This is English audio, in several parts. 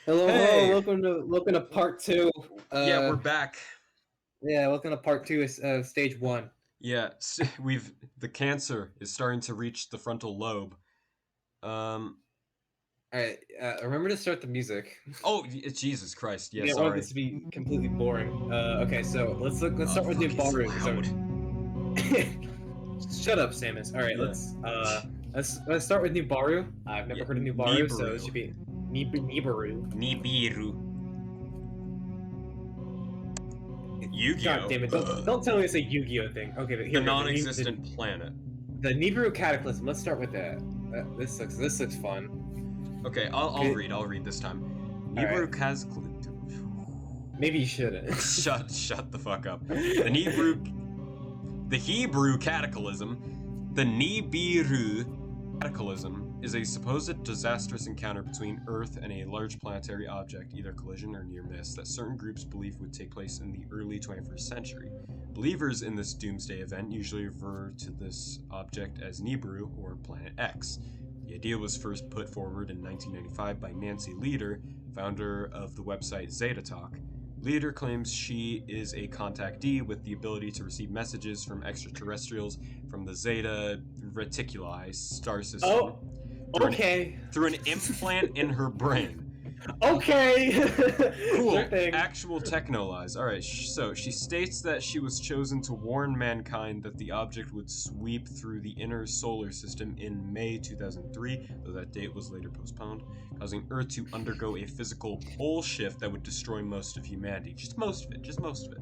Hello, hello. Hey! Welcome to part two. Yeah, we're Uh, back. yeah, welcome to part two of stage one. Yeah, the cancer is starting to reach the frontal lobe. Um, All right. Remember to start the music. oh, it's Jesus Christ. We Yeah, don't want sorry. this to be completely boring. Okay, so let's look. Let's Oh, start with fuck, it's so Nibaru. So, loud. shut up, Samus. All right, Yeah. let's start with Nibaru. I've never Yeah, heard of Nibaru, so it Nibiru. should be Nibaru. Nibiru. God Yu-Gi-Oh! damn it! Don't tell me it's a Yu-Gi-Oh thing. Okay, but The here we go. non-existent planet. The Nibiru Cataclysm. Let's start with that. This looks fun. Okay, I'll read this time. All right. Nibiru Kaz... Maybe you shouldn't. Shut the fuck up. The Hebrew cataclysm, the Nibiru cataclysm, is a supposed disastrous encounter between Earth and a large planetary object, either collision or near miss, that certain groups believe would take place in the early 21st century. Believers in this doomsday event usually refer to this object as Nibiru, or Planet X. The idea was first put forward in 1995 by Nancy Leader, founder of the website Zeta Talk. Leader claims she is a contactee with the ability to receive messages from extraterrestrials from the Zeta Reticuli star system Oh, okay. through an implant in her brain. Okay. Cool. Sure thing. Actual techno lies. Alright, so she states that she was chosen to warn mankind that the object would sweep through the inner solar system in May 2003, though that date was later postponed, causing Earth to undergo a physical pole shift that would destroy most of humanity. Just most of it.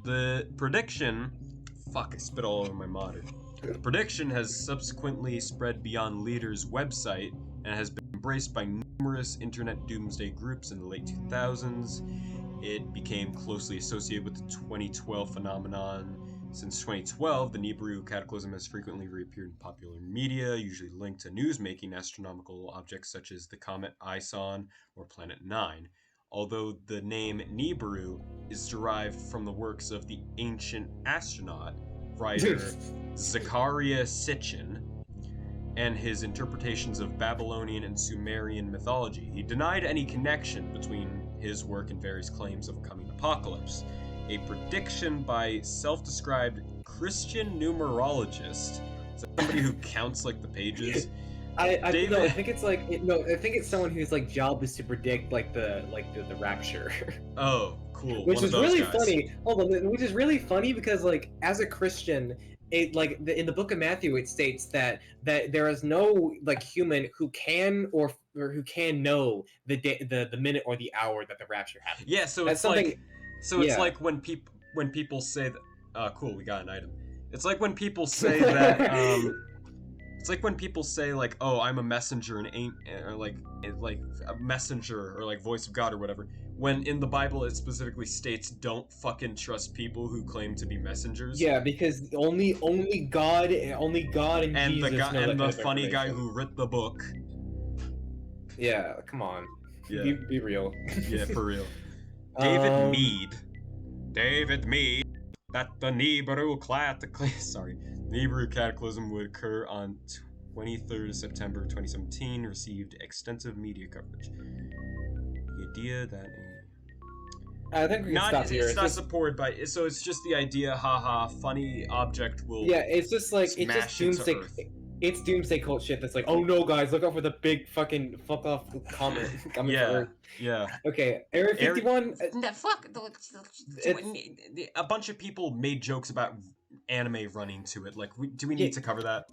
The prediction... Fuck, I spit all over my monitor. The prediction has subsequently spread beyond Leader's website and has been embraced by numerous internet doomsday groups in the late 2000s. It became closely associated with the 2012 phenomenon. Since 2012, the Nibiru cataclysm has frequently reappeared in popular media, usually linked to news-making astronomical objects such as the comet Ison or Planet 9. Although the name Nibiru is derived from the works of the ancient astronaut writer Zechariah Sitchin and his interpretations of Babylonian and Sumerian mythology, he denied any connection between his work and various claims of a coming apocalypse. A prediction by self-described Christian numerologist, somebody who counts like the pages. I David. think it's like I think it's someone whose like job is to predict like the rapture. Oh, cool. Which One of is those really guys. funny. Hold on, which is really funny because like as a Christian, it like in the book of Matthew it states that there is no like human who can or who can know the day, the minute or the hour that the rapture happens. Yeah, so That's it's something. like, so it's Yeah. like when people say that. Cool, we got an item. It's like when people say that. It's like when people say like, "Oh, I'm a messenger," and ain't or like a messenger or like voice of God or whatever. When in the Bible it specifically states, "Don't fucking trust people who claim to be messengers." Yeah, because only God and And the Jesus guy know that and the kind of funny guy information. who wrote the book. Yeah, come on, Yeah, be real. yeah, for real. Um, David Mead. That the Nibiru Nibiru cataclysm would occur on 23rd September 2017, received extensive media coverage. The idea that I think we can not stop here. it's not supported by, so it's just the idea, haha, funny object will Yeah, it's just like it's just smash into doomsday. Earth. It's doomsday cult shit. That's like, oh no, guys, look out for the big fucking fuck off comment coming for Yeah, Earth. yeah. Okay, Area 51. A bunch of people made jokes about anime running to it. Like, do we need to cover that?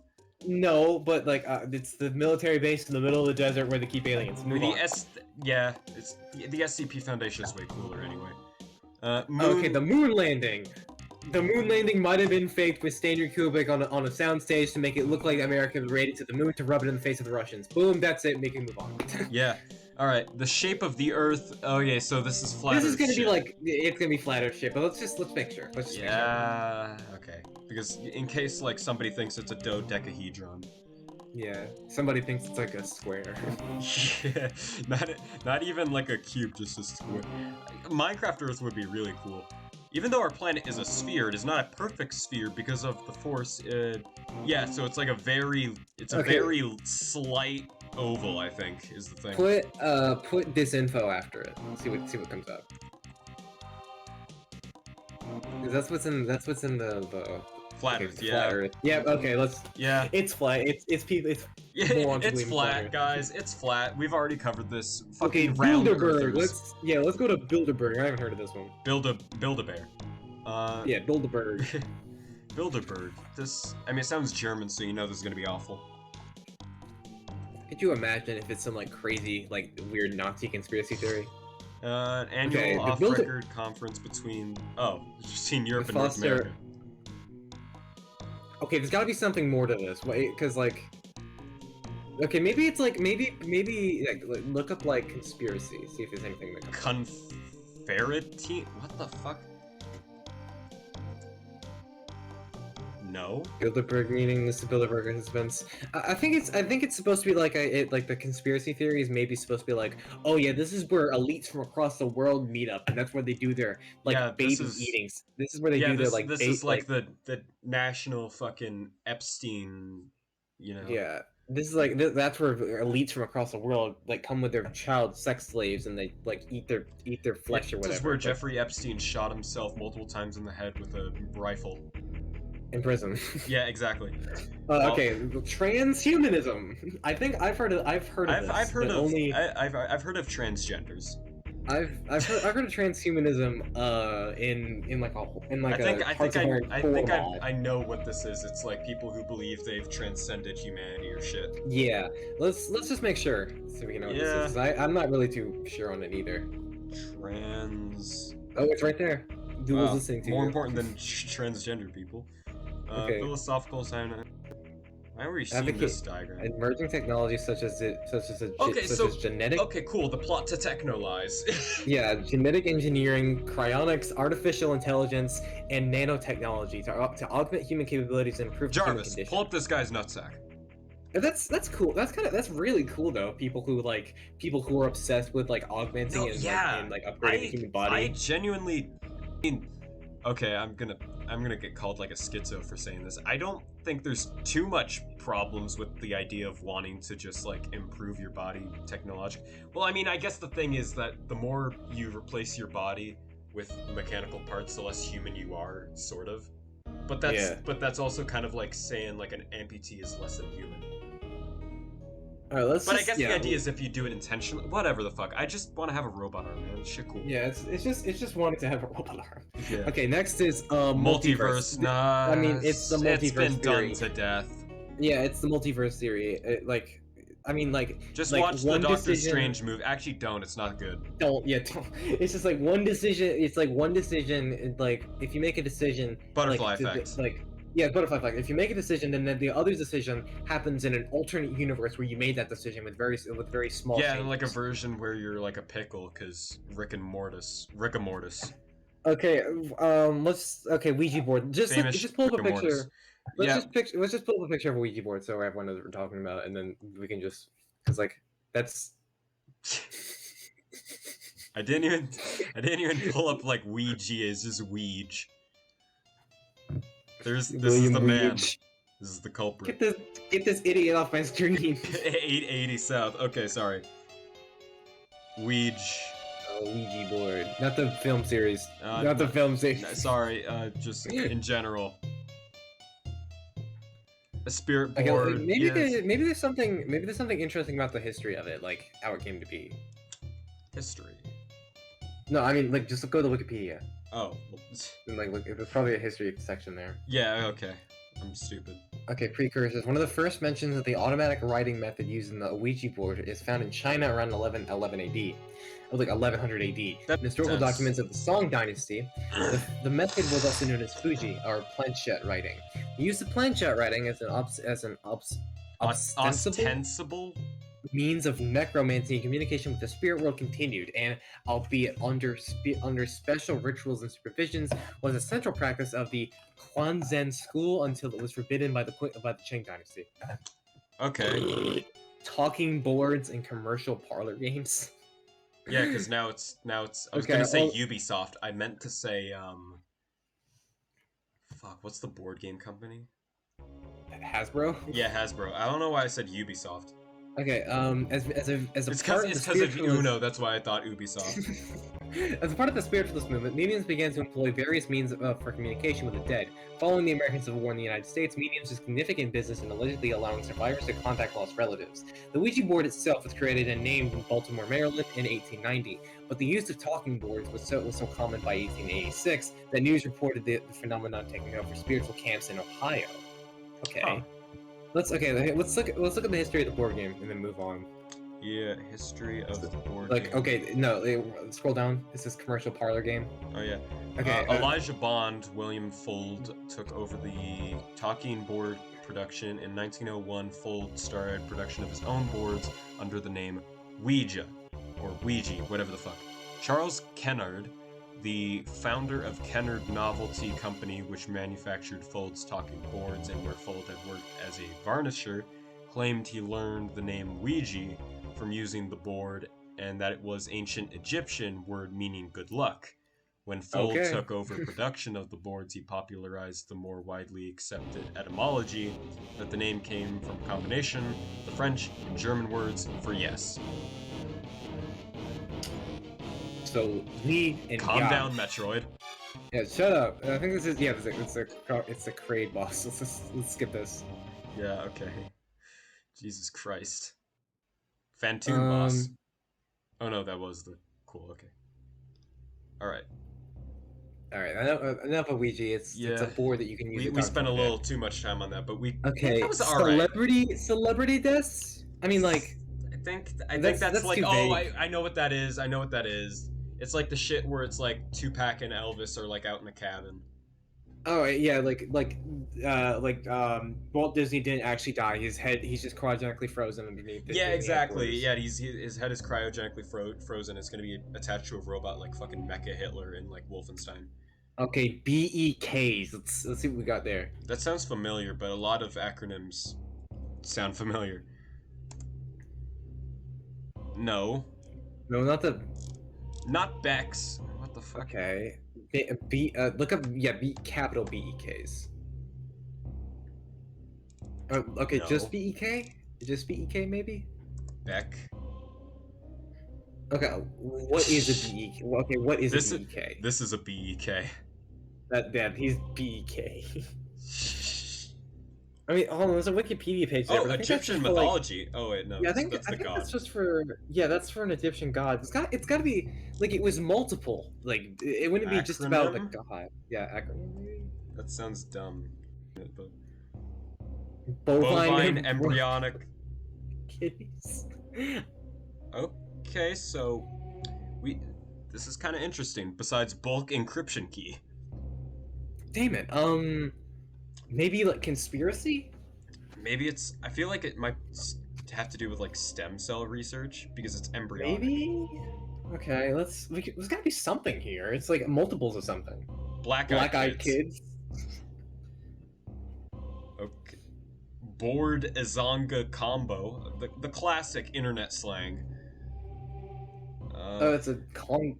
No, but like it's the military base in the middle of the desert where they keep aliens. Move on. It's the SCP Foundation is way cooler anyway. Okay, the moon landing. The moon landing might have been faked with Stanley Kubrick on a soundstage to make it look like America was raided to the moon to rub it in the face of the Russians. Boom, that's it. Make it move on. Yeah. All right. The shape of the Earth. Oh yeah. So this is flat. This is Earth gonna shit. be like it's gonna be flat Earth shit, but let's make sure. Let's just Yeah. Okay. Because in case like somebody thinks it's a dodecahedron. Yeah. Somebody thinks it's like a square. Yeah. Not even like a cube, just a square. Minecraft Earth would be really cool. Even though our planet is a sphere, it is not a perfect sphere because of the force. Yeah, so it's like a very, very slight oval, I think, is the thing. Put disinfo after it. See what comes up. 'Cause that's what's in the Flat okay, Earth, flat yeah. Earth. Yeah, okay, let's. Yeah. It's flat. It's people. It's Yeah, more on to it's believe in flat, Earth. guys. It's flat. We've already covered this. Okay, Fucking round Bilderberg. earthers. Let's go to Bilderberg. I haven't heard of this one. Build-A-Bear. Yeah, Bilderberg. Bilderberg. I mean, it sounds German, so you know this is gonna be awful. Could you imagine if it's some like crazy, like weird Nazi conspiracy theory? Annual Okay, the off-record conference between... Oh, just seen Europe and North Foster- America. Okay, there's got to be something more to this. Wait, because like, okay, maybe it's like maybe like, look up like conspiracy. See if there's anything that comes. Conferity? What the fuck? No. Bilderberg meaning this Bilderberg husbands. I think it's supposed to be like like the conspiracy theory is maybe supposed to be like, oh yeah, this is where elites from across the world meet up, and that's where they do their like baby eatings. This is where they do their like. This is like the national fucking Epstein, you know. Yeah, this is like that's where elites from across the world like come with their child sex slaves and they like eat their flesh or whatever. This is where Jeffrey Epstein shot himself multiple times in the head with a rifle. In prison. Yeah, exactly. Okay, transhumanism. I think I've heard of this. I've heard of transgenders. I've heard of transhumanism I know what this is. It's like people who believe they've transcended humanity or shit. Yeah, let's just make sure so we can know what this is. I'm not really too sure on it either. Oh, it's right there. Google's listening to you. More important than transgender people. Okay. Philosophical science. I already seen this diagram. Emerging technologies such as genetic. Okay, cool. The plot to Techno Lies. Yeah, genetic engineering, cryonics, artificial intelligence, and nanotechnology to augment human capabilities and improve human conditions. Jarvis, pull up this guy's nutsack. That's cool. That's really cool though. People who are obsessed with like augmenting and upgrading the human body. I genuinely. Okay, I'm gonna get called like a schizo for saying this. I don't think there's too much problems with the idea of wanting to just like improve your body technologically. Well, I mean, I guess the thing is that the more you replace your body with mechanical parts, the less human you are, sort of. But that's also kind of like saying like an amputee is less than human. All right, I guess the idea is if you do it intentionally, whatever the fuck. I just want to have a robot arm, man. Shit, cool. Yeah, it's just wanting to have a robot arm. Yeah. Okay, next is multiverse. Nah, I mean, it's the multiverse theory. It's been theory. done to death. Yeah, it's the multiverse theory. Just watch the Doctor Strange movie. Actually, don't. It's not good. Don't. It's just like one decision. It's like one decision. Like if you make a decision. Butterfly effect. Yeah, butterfly effect. If you make a decision, then the other decision happens in an alternate universe where you made that decision with very small. Yeah, changes. like a version where you're like a pickle, because Rick and Mortis. Okay, Ouija board. Just pull up a picture. Let's just pull up a picture of a Ouija board so everyone knows what we're talking about, and then we can just because like that's. I didn't even pull up like Ouija. It's just Ouija. This is the man. This is the culprit. Get this idiot off my screen. 880 South. Okay, sorry. Ouija. Ouija board. Not the film series. Not the film series. Sorry, just in general. A spirit board. Maybe there's something interesting about the history of it, like how it came to be. History. No, I mean like just go to Wikipedia. Oh. And like look, there's probably a history section there. Yeah. Okay. I'm stupid. Okay, precursors. One of the first mentions of the automatic writing method used in the Ouija board is found in China around 1111 AD. It was like 1100 AD. In historical documents of the Song Dynasty, the method was also known as Fuji, or planchette writing. The use of planchette writing as an ostensible means of necromancy and communication with the spirit world continued, and albeit under special rituals and supervisions, was a central practice of the Quanzhen school until it was forbidden by the Qing dynasty. Okay. Talking boards and commercial parlor games. Yeah, because now it's. I was gonna say Ubisoft. I meant to say Fuck, what's the board game company? Hasbro? Yeah, Hasbro. I don't know why I said Ubisoft. Okay, as a It's part of the because of spiritualist Uno. That's why I thought Ubisoft. as a part of the spiritualist movement, mediums began to employ various means for communication with the dead. Following the American Civil War in the United States, mediums did significant business in allegedly allowing survivors to contact lost relatives. The Ouija board itself was created and named in Baltimore, Maryland in 1890, but the use of talking boards was so common by 1886 that news reported the phenomenon taking over spiritual camps in Ohio. Okay. Huh. Let's look at the history of the board game and then move on. Yeah, history of the board Like, game. okay, no, scroll down. This is commercial parlor game. Oh yeah. Okay. Elijah Bond, William Fuld took over the talking board production in 1901. Fuld started production of his own boards under the name Ouija, or Ouija, whatever the fuck. Charles Kennard, the founder of Kennard Novelty Company, which manufactured Fuld's talking boards and where Fuld had worked as a varnisher, claimed he learned the name Ouija from using the board and that it was ancient Egyptian word meaning good luck. When Fuld took over production of the boards, he popularized the more widely accepted etymology that the name came from a combination of the French and German words for yes. So Lee and Calm Ya. down, Metroid. Yeah, shut up. I think this is it's a Kraid boss. Let's skip this. Yeah, okay. Jesus Christ. Fantoon boss. Oh no, that was the cool. Okay. All right. All right. Enough of Ouija. It's a board that you can use. We spent a little too much time on that, but okay. That was all right. Celebrity deaths. I mean, like. I think that's like I know what that is. I know what that is. It's like the shit where it's like Tupac and Elvis are like out in a cabin. Oh yeah, Walt Disney didn't actually die. He's just cryogenically frozen underneath. Yeah, exactly. Yeah, his head is cryogenically frozen. It's gonna be attached to a robot like fucking Mecha Hitler in like Wolfenstein. Okay, BEKs. Let's see what we got there. That sounds familiar, but a lot of acronyms sound familiar. No, not Bex. What the fuck? Okay. Look up capital BEKs. Okay, no. Just BEK? Just BEK maybe? Beck. Okay, what is a BEK? Okay, what is a BEK? This is a BEK. He's BEK. I mean, hold on, there's a Wikipedia page there. Oh, Egyptian mythology. Oh wait, no. Yeah, I think that's just for that's for an Egyptian god. It's got to be like it was multiple. Like it wouldn't be just about the god. Yeah, acronym maybe. That sounds dumb. But... Bovine embryonic kitties. Okay, so this is kind of interesting. Besides bulk encryption key. Damn it. Maybe like conspiracy? Maybe it's. I feel like it might have to do with like stem cell research because it's embryonic. Maybe. Okay, there's gotta be something here. It's like multiples of something. Black-eyed kids. Okay. Board Azonga combo, the classic internet slang. It's a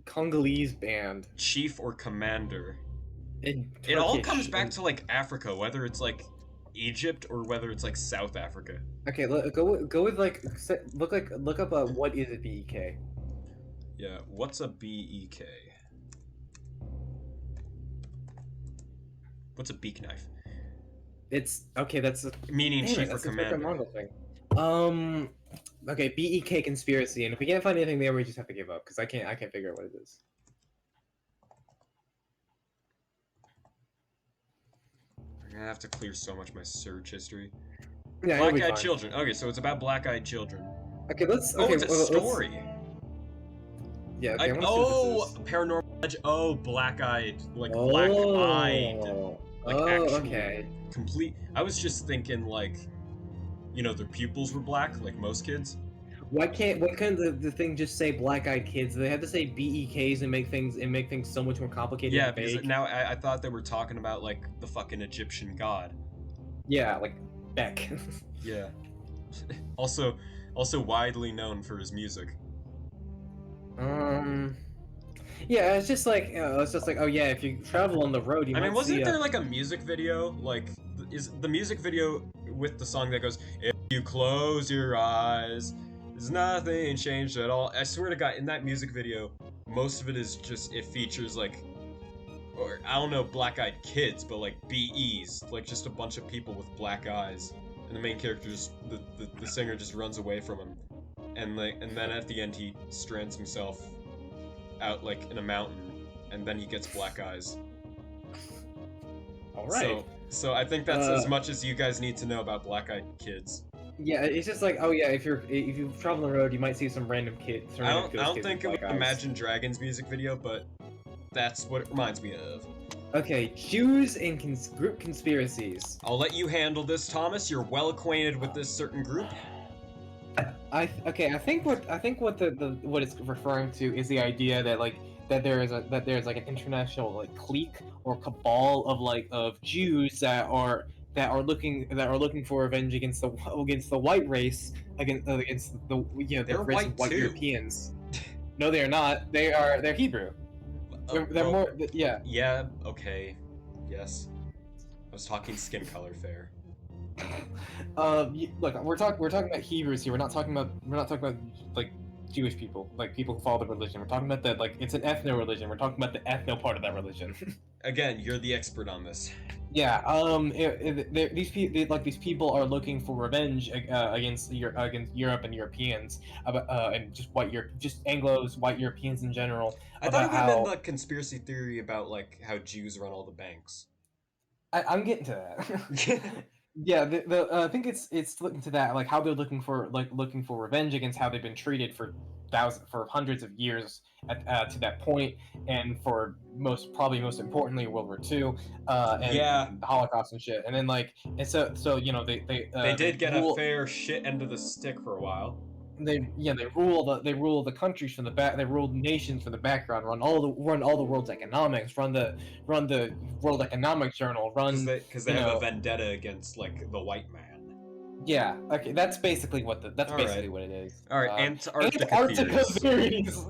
Congolese band. Chief or commander. It all comes back to like Africa, whether it's like Egypt or whether it's like South Africa. Okay, go with like look up what is a BEK? Yeah, what's a BEK? What's a beak knife? It's okay. That's meaning chief or commander. Thing. Okay, BEK conspiracy, and if we can't find anything there, we just have to give up because I can't figure out what it is. I'm gonna have to clear so much my search history. Yeah, black-eyed children. Okay, so it's about black-eyed children. Okay, let's. Oh, it's a story. Yeah. Okay, Paranormal Legend. Oh, black-eyed, like black-eyed. Like okay. Complete. I was just thinking like, their pupils were black, like most kids. Why can't the thing just say black-eyed kids? They have to say BEKs and make things so much more complicated. Yeah, because now I thought they were talking about like the fucking Egyptian god. Yeah, like Beck. Yeah. Also widely known for his music. Yeah, it's just like oh yeah, if you travel on the road, you. I mean, wasn't there like a music video like is the music video with the song that goes, "If you close your eyes, there's nothing changed at all." I swear to God, in that music video, most of it is just, it features like, or I don't know, black-eyed kids, but like BEs, like just a bunch of people with black eyes, and the main character just, the singer just runs away from him, and then at the end he strands himself out like in a mountain, and then he gets black eyes. All right. So I think that's as much as you guys need to know about black-eyed kids. Yeah, it's just like, oh yeah, if you travel on the road, you might see some random kid. I don't think it was Imagine Dragons music video, but that's what it reminds me of. Okay, Jews and group conspiracies. I'll let you handle this, Thomas. You're well acquainted with this certain group. I think what it's referring to is the idea that there's like an international like clique or cabal of Jews that are looking for revenge against the white race, against the They're race white of white too. Europeans. No, they are not. They're Hebrew. They're more yeah. Yeah. Okay. Yes. I was talking skin color, fair. Look, we're talking about Hebrews here. We're not talking about like Jewish people, like people who follow the religion. We're talking about that, like, it's an ethno religion. We're talking about the ethno part of that religion. Again, you're the expert on this. Yeah. These people are looking for revenge against Europe and Europeans, and just just Anglos, white Europeans in general. I thought it would have been the conspiracy theory about like how Jews run all the banks. I'm getting to that. Yeah, I think it's looking to that, like how they're looking for revenge against how they've been treated for hundreds of years to that point, and for most importantly World War II, and the Holocaust and shit, and then so they did get a fair shit end of the stick for a while. They rule the countries from the back. They rule nations from the background. Run all the world's economics. Run the World Economic Journal. Because they have a vendetta against like the white man. Yeah. Okay. That's basically what it is. All right. Antarctica theories.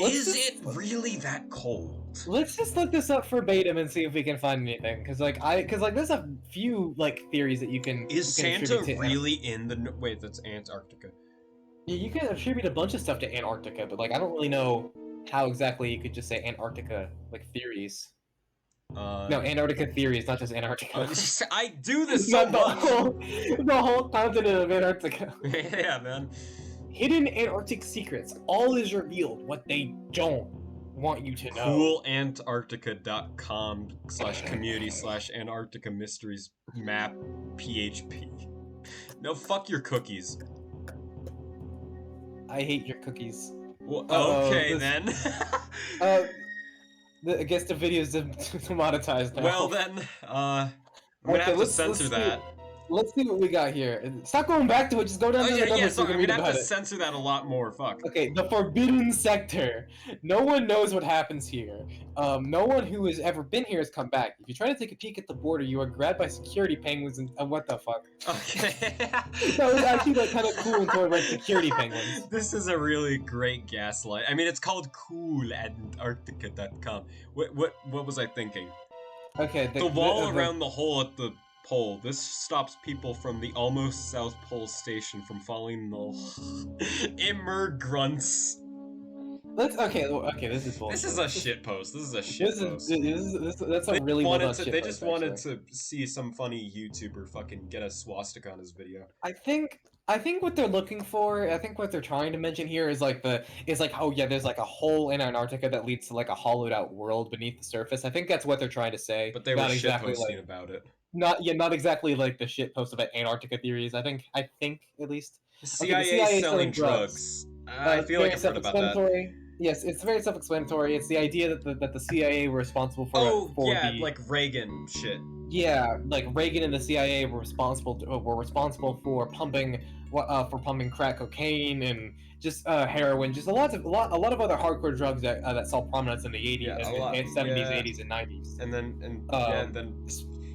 Is it really that cold? Let's just look this up verbatim and see if we can find anything. Because there's a few theories that you can. Is Santa really in the? Wait, that's Antarctica. Yeah, you can attribute a bunch of stuff to Antarctica, but I don't really know how exactly you could just say Antarctica theories. No, Antarctica theories, not just Antarctica. I do this so much. The whole continent of Antarctica. Yeah, man. Hidden Antarctic secrets. All is revealed. What they don't want you to know. CoolAntarctica.com/community/Antarctica mysteries map PHP. No, fuck your cookies. I hate your cookies. Well, okay then. I guess the video's demonetized now. Well then, I'm gonna have to censor that. Let's see what we got here. Stop going back to it, just go down to the numbers so we can read about it. I'm gonna have to censor that a lot more, fuck. Okay, the Forbidden Sector. No one knows what happens here. No one who has ever been here has come back. If you try to take a peek at the border, you are grabbed by security penguins and what the fuck? Okay. That was actually kind of cool until I read security penguins. This is a really great gaslight. I mean, it's called CoolAntarctica.com. What was I thinking? Okay, the wall around the hole at the pole. This stops people from the almost South Pole station from falling the immigrants. Okay, this is bullshit. This is a shit post. That's a really well-done They just wanted to see some funny YouTuber fucking get a swastika on his video. I think what they're looking for, I think what they're trying to mention here is oh yeah, there's a hole in Antarctica that leads to a hollowed out world beneath the surface. I think that's what they're trying to say. But they were shitposting about it. Not exactly the shit post about Antarctica theories. I think at least. The CIA selling drugs. I feel like I've heard about that. Yes, it's very self-explanatory. It's the idea that the CIA were responsible for. Like Reagan shit. Yeah, Reagan and the CIA were responsible for pumping crack cocaine and just heroin, just a lot of other hardcore drugs that saw prominence in the 80s, 70s, 80s, and 90s.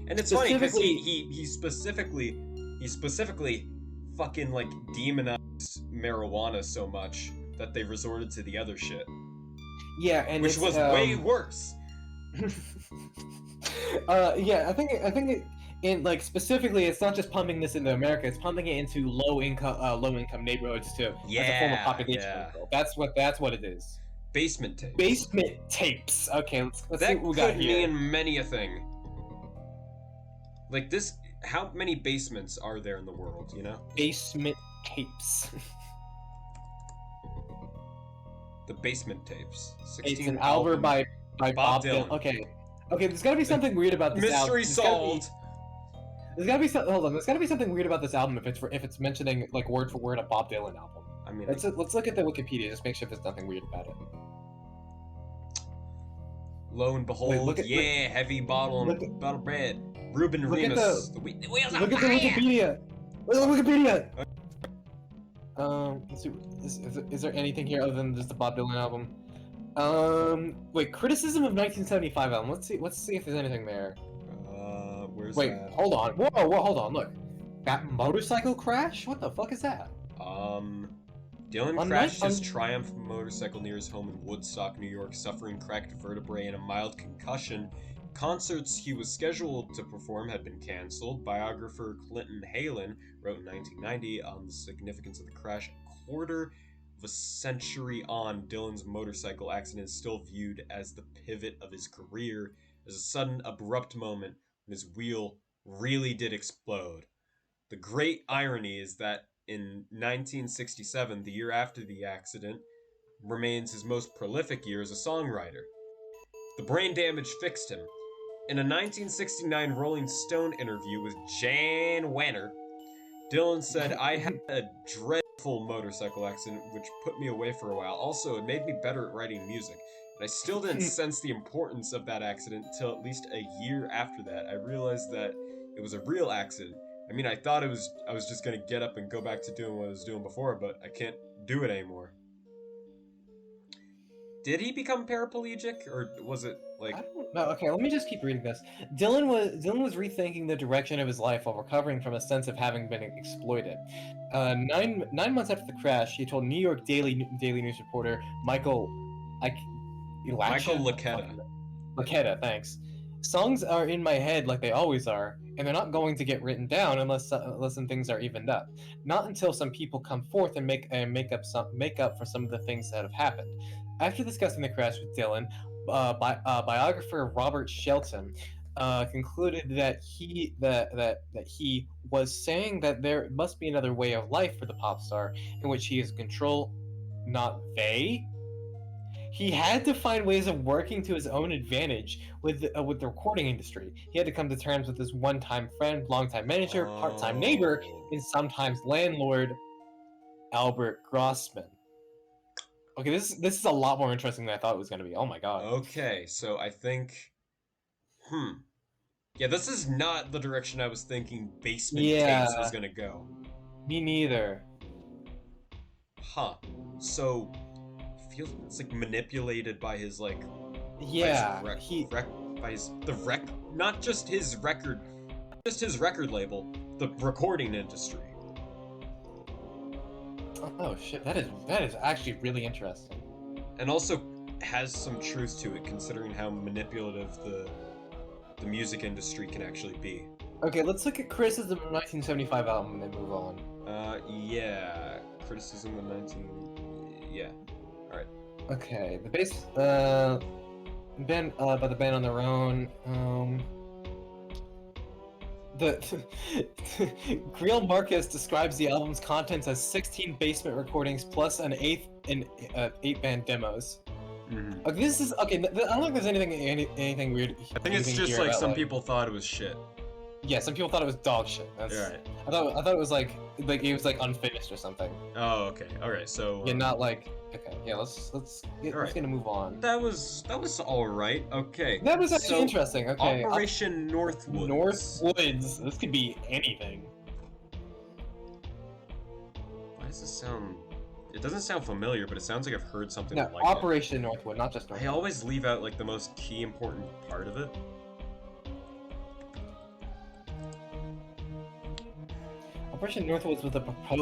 And it's funny because he specifically fucking demonized marijuana so much that they resorted to the other shit. Yeah, and which was way worse. Yeah, I think And like specifically, it's not just pumping this into America; it's pumping it into low income neighborhoods too, as a form of population control. That's what it is. Basement tapes. Basement tapes. Okay, let's see That what we got could here. mean many a thing. Like this, how many basements are there in the world? You know. Basement tapes. The basement tapes. It's an album by Bob Dylan. Okay, there's gotta be something weird about this album. Mystery solved. There's gotta be something. Hold on. There's gotta be something weird about this album if it's mentioning like word for word a Bob Dylan album. I mean, let's look at the Wikipedia. Just make sure there's nothing weird about it. Lo and behold, heavy bottle bread. Ruben Remus. The wheels look at the Wikipedia. Look at the Wikipedia. Let's see. Is there anything here other than just the Bob Dylan album? Wait, criticism of 1975 album. Let's see if there's anything there. Where's Wait, that? hold on. Whoa, hold on. Look, that motorcycle crash. What the fuck is that? Dylan crashed his Triumph motorcycle near his home in Woodstock, New York, suffering cracked vertebrae and a mild concussion. Concerts he was scheduled to perform had been canceled. Biographer Clinton Halen wrote in 1990 on the significance of the crash. A quarter of a century on, Dylan's motorcycle accident is still viewed as the pivot of his career, as a sudden, abrupt moment when his wheel really did explode. The great irony is that in 1967, the year after the accident, remains his most prolific year as a songwriter. The brain damage fixed him. In a 1969 Rolling Stone interview with Jan Wenner, Dylan said, "I had a dreadful motorcycle accident which put me away for a while. Also, it made me better at writing music. And I still didn't sense the importance of that accident until at least a year after that. I realized that it was a real accident. I mean, I thought I was just gonna get up and go back to doing what I was doing before, but I can't do it anymore." Did he become paraplegic, or was it like? I don't know. Okay, let me just keep reading this. Dylan was rethinking the direction of his life while recovering from a sense of having been exploited. 9 months after the crash, he told New York Daily News reporter Michael Lacetta, thanks. "Songs are in my head like they always are, and they're not going to get written down unless some things are evened up. Not until some people come forth and make up for some of the things that have happened." After discussing the crash with Dylan, biographer Robert Shelton concluded that he was saying that there must be another way of life for the pop star in which he is in control, not they. He had to find ways of working to his own advantage with the recording industry. He had to come to terms with his one-time friend, longtime manager, part-time neighbor, and sometimes landlord, Albert Grossman. Okay, this is a lot more interesting than I thought it was going to be. Oh my god. Okay, so I think... Yeah, this is not the direction I was thinking Basement Tapes was going to go. Me neither. Huh. So... feels it's like manipulated by his like not just his record label, the recording industry. Oh shit, that is actually really interesting. And also has some truth to it, considering how manipulative the music industry can actually be. Okay, let's look at criticism of 1975 album and then move on. Yeah, criticism of yeah. All right. Okay, the bass, band by the band on their own. The Greil Marcus describes the album's contents as 16 basement recordings plus an 8-band demos. Mm-hmm. Okay, this is okay. I don't think there's anything weird. I think it's just like some people thought it was shit. Yeah, some people thought it was dog shit. That's right. I thought it was like it was like unfinished or something. Oh, okay. All right. So yeah, not like okay. Yeah, let's gonna move on. That was all right. Okay. That was actually interesting. Okay. Operation Northwoods. Northwoods. This could be anything. Why does this sound? It doesn't sound familiar, but it sounds like I've heard something like Operation Northwood, not just Northwood. I always leave out like the most key important part of it. Operation Northwoods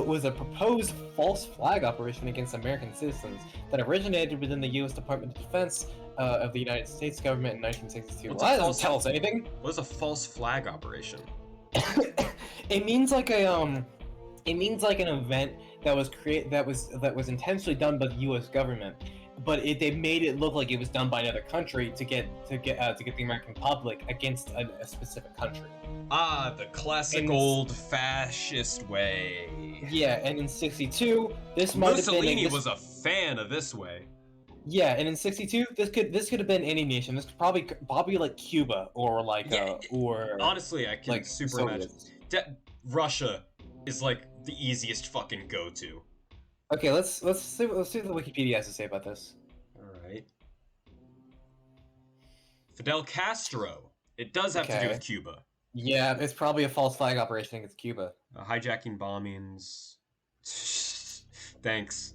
was a proposed false flag operation against American citizens that originated within the U.S. Department of Defense of the United States government in 1962. Well, that doesn't tell us anything. What is a false flag operation? It means like a it means like an event that was that was intentionally done by the U.S. government, but they made it look like it was done by another country to get the American public against a specific country. Ah, the classic And old fascist way. yeah, and in '62, this might have been Mussolini was a fan of this way. yeah, and in '62, this could have been any nation. This could probably like Cuba or like or honestly, I can like super imagine. Russia is like the easiest fucking go-to. Okay, let's see what the Wikipedia has to say about this. All right. Fidel Castro. It does have to do with Cuba. Yeah, it's probably a false flag operation against Cuba. Hijacking bombings. Thanks.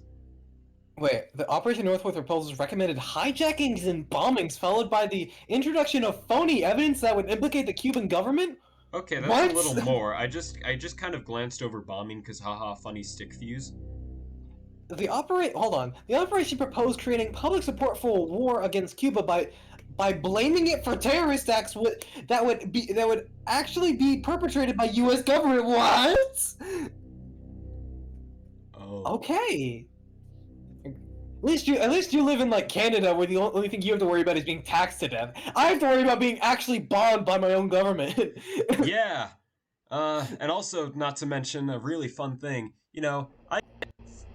Wait, the Operation Northwest proposals recommended hijackings and bombings, followed by the introduction of phony evidence that would implicate the Cuban government? Okay, that's a little more. I just kind of glanced over bombing because haha, funny stick fuse. The operation proposed creating public support for a war against Cuba by blaming it for terrorist acts that would actually be perpetrated by U.S. government. What? Oh. Okay. At least you live in like Canada, where the only thing you have to worry about is being taxed to death. I have to worry about being actually bombed by my own government. Yeah. And also, not to mention a really fun thing, you know,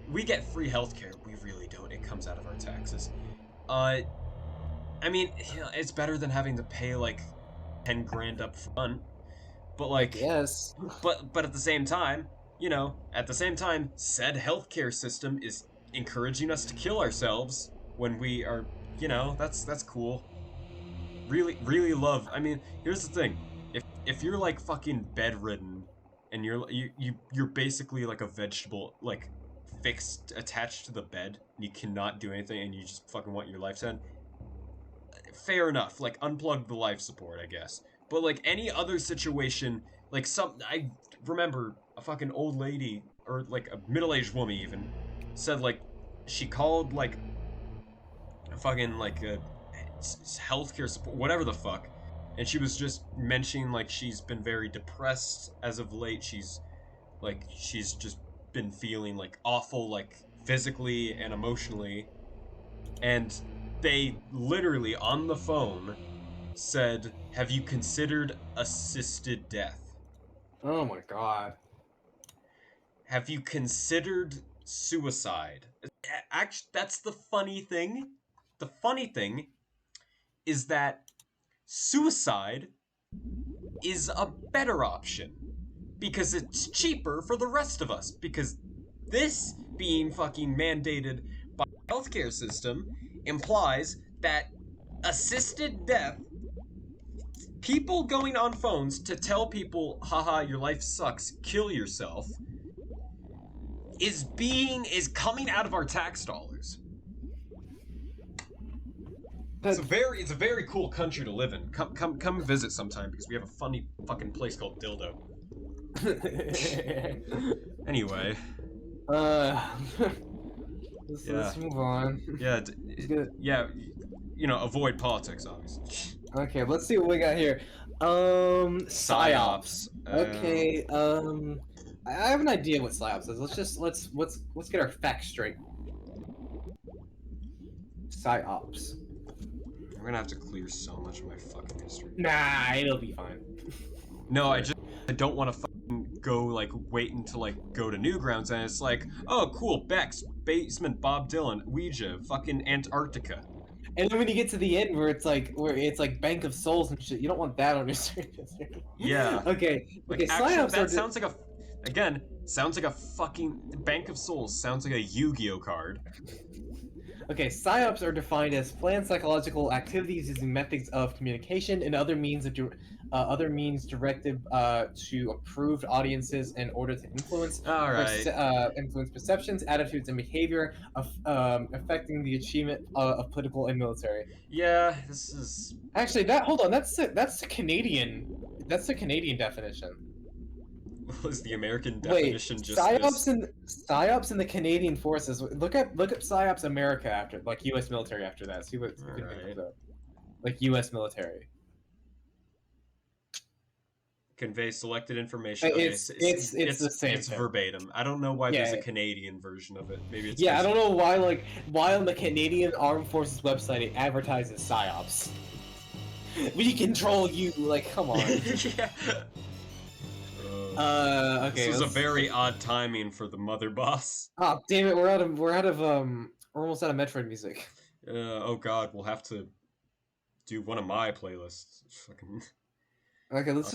we get free healthcare. We really don't. It comes out of our taxes. I mean, you know, it's better than having to pay like 10 grand up front. But like, yes. But at the same time, you know, said healthcare system is encouraging us to kill ourselves when we are, you know, that's cool. Really love. I mean, here's the thing. If you're like fucking bedridden and you're basically like a vegetable, like fixed, attached to the bed, and you cannot do anything, and you just fucking want your life to end, fair enough. Like, unplug the life support, I guess. But like any other situation, like I remember a fucking old lady, or like a middle-aged woman even, said like she called like a fucking like a healthcare support, whatever the fuck, and she was just mentioning like she's been very depressed as of late. She's just been feeling like awful, like physically and emotionally, and they literally on the phone said, "Have you considered assisted death? Oh my god. Have you considered suicide?" Actually, that's the funny thing. The funny thing is that suicide is a better option because it's cheaper for the rest of us, because this being fucking mandated by the healthcare system implies that assisted death, people going on phones to tell people, haha, your life sucks, kill yourself, is coming out of our tax dollars. It's a very cool country to live in. Come visit sometime, because we have a funny fucking place called Dildo. Anyway. Let's move on. Yeah, yeah, you know, avoid politics, obviously. Okay, let's see what we got here. Psyops. Okay, I have an idea what psyops is. Let's get our facts straight. Psyops. I'm gonna have to clear so much of my fucking history. Nah, it'll be fine. No, I don't want to fucking go, like, wait until, like, go to Newgrounds and it's like, oh, cool, Bex, Basement, Bob Dylan, Ouija, fucking Antarctica. And then when you get to the end where it's like Bank of Souls and shit, you don't want that on your history. Yeah. Okay. Like, Okay, actually, psyops that sounds like sounds like a fucking Bank of Souls, sounds like a Yu-Gi-Oh card. Okay, psyops are defined as planned psychological activities using methods of communication and other means directed to approved audiences in order to influence perceptions, attitudes, and behavior affecting the achievement of political and military. Yeah, this is actually that's the Canadian definition. Was the American definition just psyops in the Canadian forces? Look up psyops America after, like, U.S. military after that. See what comes up. Like U.S. military. convey selected information. Okay, It's the same it's thing. verbatim. I don't know why there's a Yeah. Canadian version of it. Maybe it's Yeah, I don't know why on the Canadian Armed Forces website it advertises psyops. We control you. Like, come on. yeah. Okay. This was a very odd timing for the mother boss. Oh, damn it! We're almost out of Metroid music. Oh god, we'll have to do one of my playlists. Fucking. Okay, let's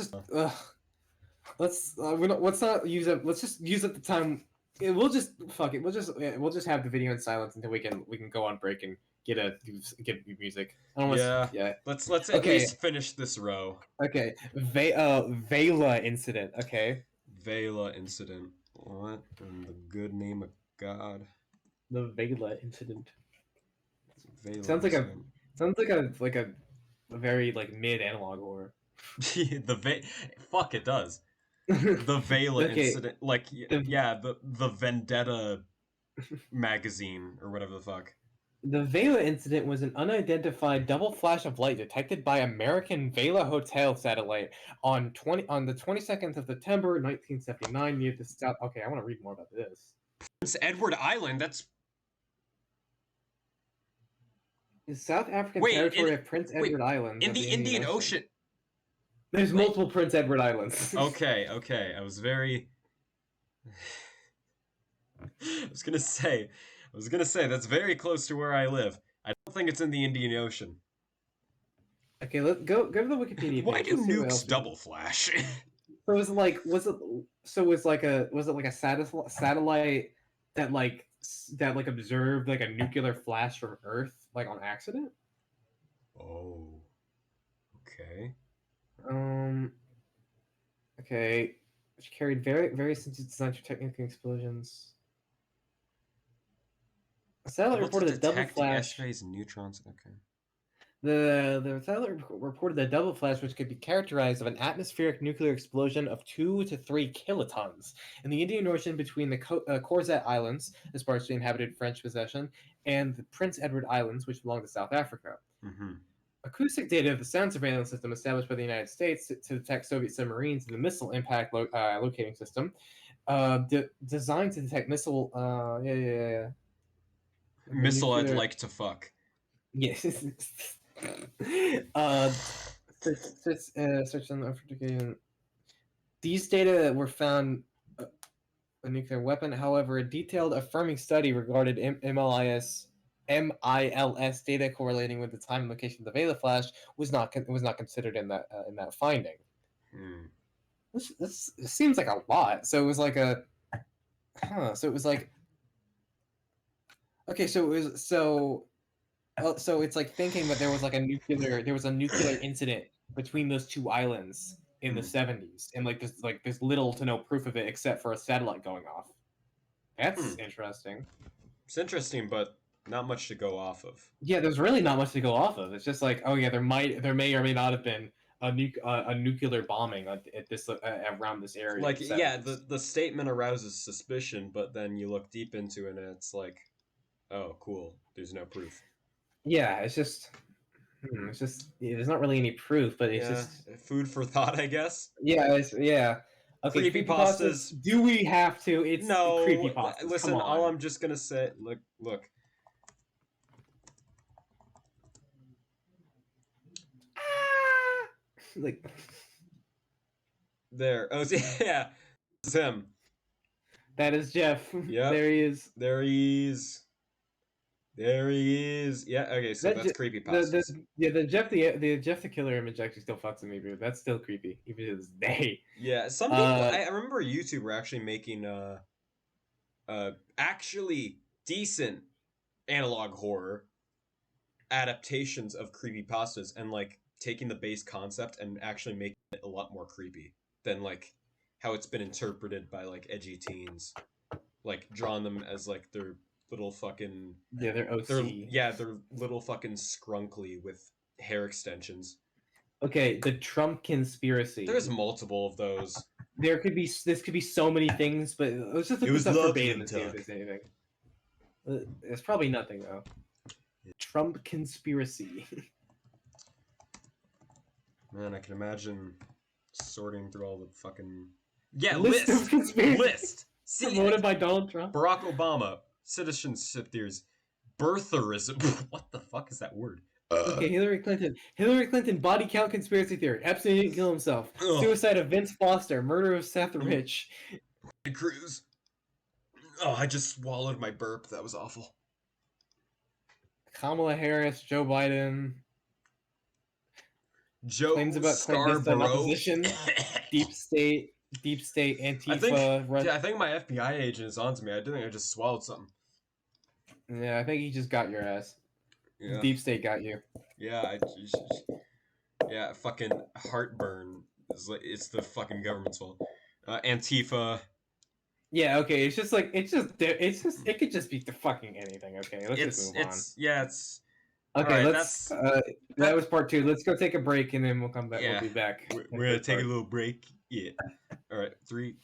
not use it. Let's just use up the time. We'll just fuck it. We'll just have the video in silence until we can go on break and get music. I don't Yeah. yeah. Let's at Okay. least finish this row. Okay. Vela incident. Okay. Vela incident. What in the good name of God? The Vela incident. Vela Sounds incident. like a very like mid analog horror. Fuck, it does. The Vela Okay. incident, like the Vendetta magazine or whatever the fuck. The Vela incident was an unidentified double flash of light detected by American Vela Hotel satellite on the 22nd of September 1979 near the south. Okay, I want to read more about this. Prince Edward Island. That's The South African territory of Prince Edward Island in the Indian Ocean. There's multiple Prince Edward Islands. Okay. I was very. I was gonna say that's very close to where I live. I don't think it's in the Indian Ocean. Okay, let's go to the Wikipedia page. Why do nukes double flash? So was it like a satellite that observed like a nuclear flash from Earth like on accident? Oh. Okay. Okay. Which carried very sensitive design for technical explosions. A satellite reported a double flash. X-rays and neutrons. Okay. The satellite reported a double flash, which could be characterized of an atmospheric nuclear explosion of 2 to 3 kilotons in the Indian Ocean between the Khorsat Islands, as partially inhabited French possession, and the Prince Edward Islands, which belong to South Africa. Mm-hmm. Acoustic data of the sound surveillance system established by the United States to detect Soviet submarines in the missile impact locating system, designed to detect missile. Missile I'd like to fuck. Yes. Search on the These data were found a nuclear weapon. However, a detailed affirming study regarded MILS data correlating with the time and location of the Vela flash was not considered in that finding. This seems like a lot. So it was like So it was like. Okay, so it was so it's like thinking that there was a nuclear incident between those two islands in the 70s, and there's little to no proof of it except for a satellite going off. That's interesting. It's interesting, but not much to go off of. Yeah, there's really not much to go off of. It's just like, oh yeah, there may or may not have been a nuclear bombing at this around this area. Like, yeah, the statement arouses suspicion, but then you look deep into it and it's like, oh, cool. There's no proof. Yeah, it's just there's not really any proof, but it's just food for thought, I guess. Yeah, Okay, creepypastas. Do we have to? It's no. Creepypastas. Listen, all I'm just gonna say, look. Like there. Oh, yeah. It's him. That is Jeff. Yeah. There he is. There he is. Yeah. Okay. So that's creepypastas. The Jeff the Killer image actually still fucks with me, dude. That's still creepy, even to this day. Yeah. Some people. I remember a YouTuber actually making actually decent analog horror adaptations of creepypastas and like taking the base concept and actually making it a lot more creepy than like how it's been interpreted by like edgy teens, like drawing them as like their little fucking they're OC. They're little fucking scrunkly with hair extensions. Okay, the Trump conspiracy. There's multiple of those. This could be so many things, but let's just look this up verbatim and see if there's anything. There's probably nothing though. Trump conspiracy. Man, I can imagine sorting through all the fucking List of conspiracies list. See, promoted by Donald Trump. Barack Obama, citizenship theories, birtherism. What the fuck is that word? Okay, Hillary Clinton body count conspiracy theory. Epstein didn't kill himself. Ugh. Suicide of Vince Foster. Murder of Seth Rich. Cruz. Oh, I just swallowed my burp. That was awful. Kamala Harris. Joe Biden. Joe Claims about clandestine Scarborough. opposition. Deep State. Antifa. I think my FBI agent is onto me. I think I just swallowed something. Yeah, I think he just got your ass. Yeah. Deep State got you. Yeah, yeah, fucking heartburn. It's the fucking government's fault. Antifa. Yeah, okay. It's just it could just be the fucking anything. Okay, let's just move on. It's Okay, right, let's. That was part 2. Let's go take a break and then we'll come back. Yeah. We'll be back. We're gonna take a little break. Yeah. All right, 3.